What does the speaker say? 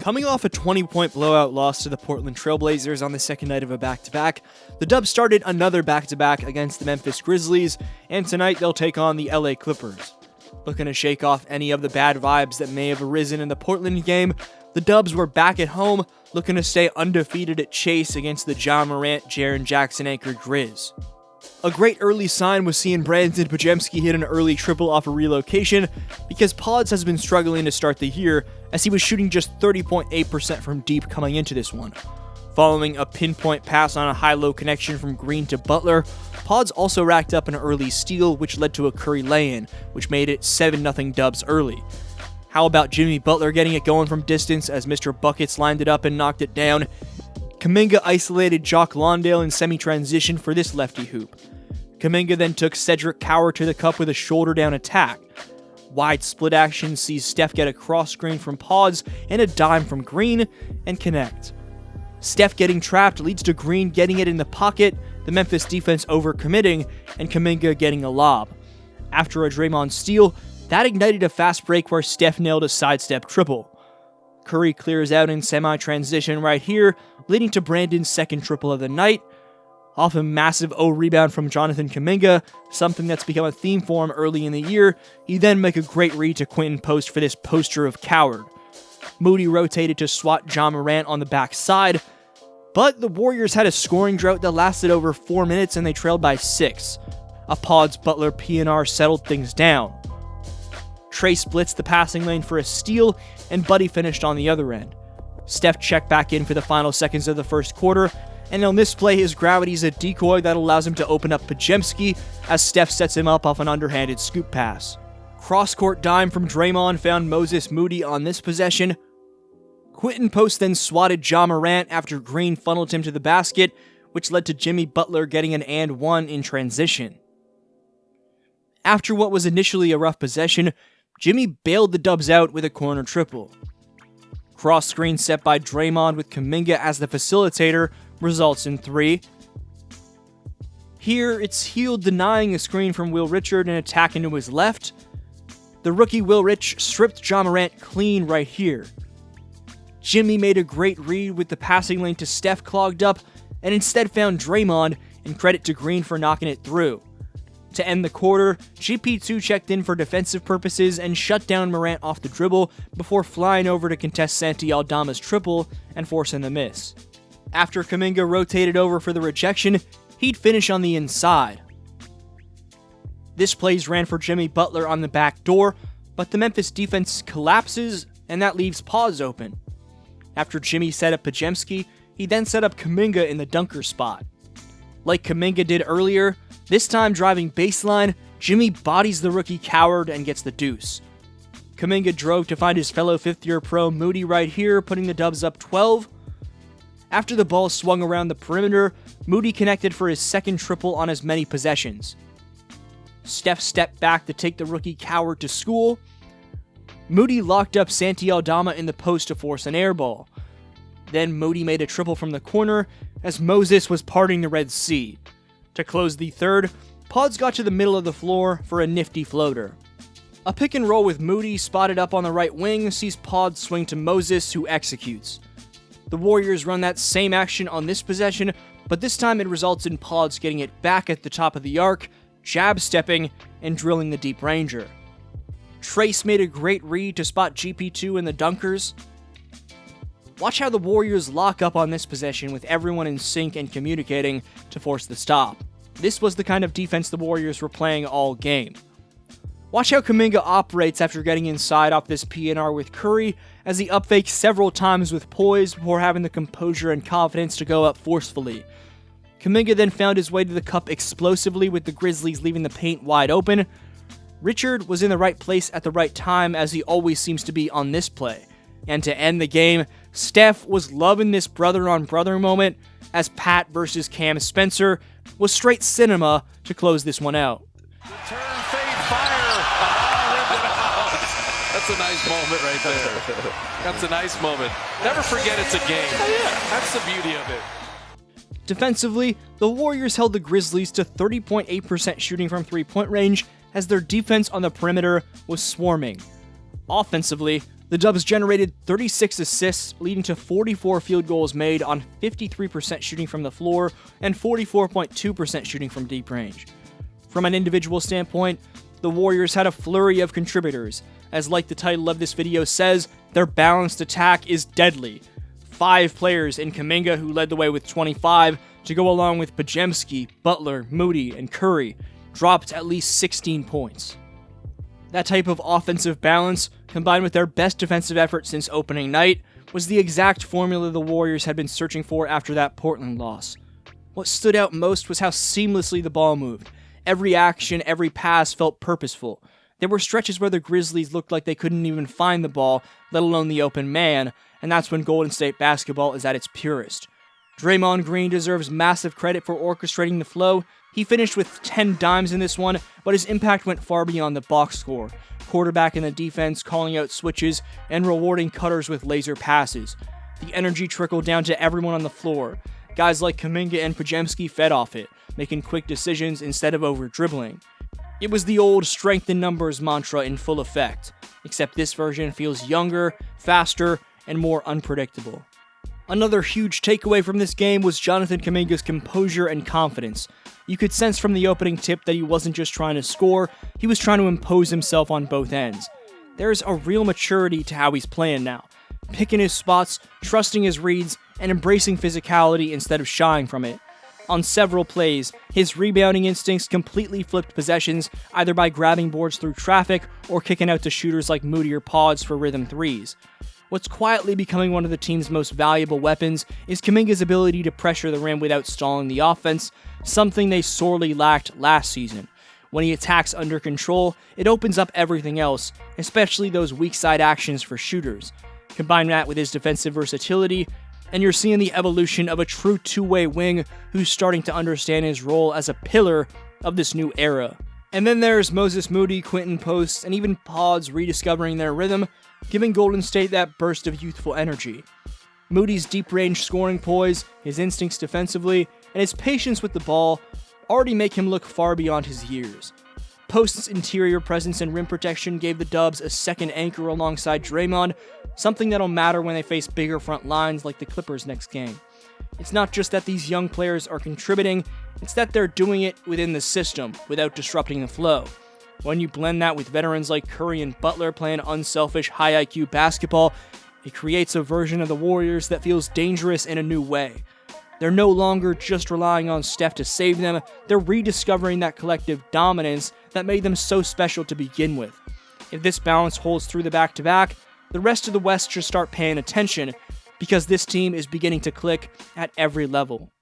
Coming off a 20-point blowout loss to the Portland Trail Blazers on the second night of a back-to-back, the Dubs started another back-to-back against the Memphis Grizzlies, and tonight they'll take on the LA Clippers. Looking to shake off any of the bad vibes that may have arisen in the Portland game, the Dubs were back at home, looking to stay undefeated at Chase against the Ja Morant, Jaren Jackson-anchored Grizz. A great early sign was seeing Brandon Podziemski hit an early triple off a relocation, because Pods has been struggling to start the year, as he was shooting just 30.8% from deep coming into this one. Following a pinpoint pass on a high-low connection from Green to Butler, Pods also racked up an early steal, which led to a Curry lay-in, which made it 7-0 Dubs early. How about Jimmy Butler getting it going from distance as Mr. Buckets lined it up and knocked it down? Kuminga isolated Jock Lawndale in semi-transition for this lefty hoop. Kuminga then took Cedric Coward to the cup with a shoulder-down attack. Wide split action sees Steph get a cross screen from Pods and a dime from Green and connect. Steph getting trapped leads to Green getting it in the pocket, the Memphis defense overcommitting, and Kuminga getting a lob. After a Draymond steal, that ignited a fast break where Steph nailed a sidestep triple. Curry clears out in semi-transition right here, leading to Brandon's second triple of the night. Off a massive rebound from Jonathan Kuminga, something that's become a theme for him early in the year, he then make a great read to Quentin Post for this poster of Coward. Moody rotated to swat Ja Morant on the backside, but the Warriors had a scoring drought that lasted over 4 minutes and they trailed by 6. A Pods Butler PNR settled things down. Trey splits the passing lane for a steal, and Buddy finished on the other end. Steph checked back in for the final seconds of the first quarter, and on this play his gravity's a decoy that allows him to open up Podziemski as Steph sets him up off an underhanded scoop pass. Cross-court dime from Draymond found Moses Moody on this possession. Quentin Post then swatted Ja Morant after Green funneled him to the basket, which led to Jimmy Butler getting an and one in transition. After what was initially a rough possession, Jimmy bailed the Dubs out with a corner triple. Cross screen set by Draymond with Kuminga as the facilitator results in 3. Here, it's Hield denying a screen from Will Richard and attacking to his left. The rookie Will Rich stripped Ja Morant clean right here. Jimmy made a great read with the passing lane to Steph clogged up, and instead found Draymond, and credit to Green for knocking it through. To end the quarter, GP2 checked in for defensive purposes and shut down Morant off the dribble before flying over to contest Santi Aldama's triple and forcing the miss. After Kuminga rotated over for the rejection, he'd finish on the inside. This plays ran for Jimmy Butler on the back door, but the Memphis defense collapses and that leaves Pods open. After Jimmy set up Podziemski, he then set up Kuminga in the dunker spot. Like Kuminga did earlier, this time driving baseline, Jimmy bodies the rookie Coward and gets the deuce. Kuminga drove to find his fellow fifth-year pro Moody right here, putting the Dubs up 12. After the ball swung around the perimeter, Moody connected for his second triple on as many possessions. Steph stepped back to take the rookie Coward to school. Moody locked up Santi Aldama in the post to force an air ball. Then Moody made a triple from the corner as Moses was parting the Red Sea. To close the third, Pods got to the middle of the floor for a nifty floater. A pick and roll with Moody spotted up on the right wing sees Pods swing to Moses, who executes. The Warriors run that same action on this possession, but this time it results in Pods getting it back at the top of the arc, jab stepping, and drilling the deep ranger. Trace made a great read to spot GP2 in the dunkers. Watch how the Warriors lock up on this possession with everyone in sync and communicating to force the stop. This was the kind of defense the Warriors were playing all game. Watch how Kuminga operates after getting inside off this PNR with Curry, as he upfakes several times with poise before having the composure and confidence to go up forcefully. Kuminga then found his way to the cup explosively with the Grizzlies leaving the paint wide open. Richard was in the right place at the right time, as he always seems to be on this play. And to end the game, Steph was loving this brother-on-brother moment, as Pat versus Cam Spencer was straight cinema to close this one out. Turn, fade, fire. That's a nice moment right there. That's a nice moment. Never forget it's a game. Oh, yeah. That's the beauty of it. Defensively, the Warriors held the Grizzlies to 30.8% shooting from three-point range, as their defense on the perimeter was swarming. Offensively, The Dubs generated 36 assists, leading to 44 field goals made on 53% shooting from the floor and 44.2% shooting from deep range. From an individual standpoint, the Warriors had a flurry of contributors, as like the title of this video says, their balanced attack is deadly. 5 players in Kuminga who led the way with 25 to go along with Podziemski, Butler, Moody, and Curry, dropped at least 16 points. That type of offensive balance, combined with their best defensive effort since opening night, was the exact formula the Warriors had been searching for after that Portland loss. What stood out most was how seamlessly the ball moved. Every action, every pass felt purposeful. There were stretches where the Grizzlies looked like they couldn't even find the ball, let alone the open man, and that's when Golden State basketball is at its purest. Draymond Green deserves massive credit for orchestrating the flow. He finished with 10 dimes in this one, but his impact went far beyond the box score. Quarterback in the defense calling out switches and rewarding cutters with laser passes. The energy trickled down to everyone on the floor. Guys like Kuminga and Podziemski fed off it, making quick decisions instead of over-dribbling. It was the old strength in numbers mantra in full effect, except this version feels younger, faster, and more unpredictable. Another huge takeaway from this game was Jonathan Kuminga's composure and confidence. You could sense from the opening tip that he wasn't just trying to score, he was trying to impose himself on both ends. There's a real maturity to how he's playing now, picking his spots, trusting his reads, and embracing physicality instead of shying from it. On several plays, his rebounding instincts completely flipped possessions, either by grabbing boards through traffic or kicking out to shooters like Moody or Pods for rhythm threes. What's quietly becoming one of the team's most valuable weapons is Kuminga's ability to pressure the rim without stalling the offense, something they sorely lacked last season. When he attacks under control, it opens up everything else, especially those weak side actions for shooters. Combine that with his defensive versatility, and you're seeing the evolution of a true two-way wing who's starting to understand his role as a pillar of this new era. And then there's Moses Moody, Quentin Post, and even Pods rediscovering their rhythm, giving Golden State that burst of youthful energy. Moody's deep-range scoring poise, his instincts defensively, and his patience with the ball already make him look far beyond his years. Post's interior presence and rim protection gave the Dubs a second anchor alongside Draymond, something that'll matter when they face bigger front lines like the Clippers next game. It's not just that these young players are contributing, it's that they're doing it within the system without disrupting the flow. When you blend that with veterans like Curry and Butler playing unselfish, high IQ basketball, it creates a version of the Warriors that feels dangerous in a new way. They're no longer just relying on Steph to save them, they're rediscovering that collective dominance that made them so special to begin with. If this balance holds through the back-to-back, the rest of the West should start paying attention, because this team is beginning to click at every level.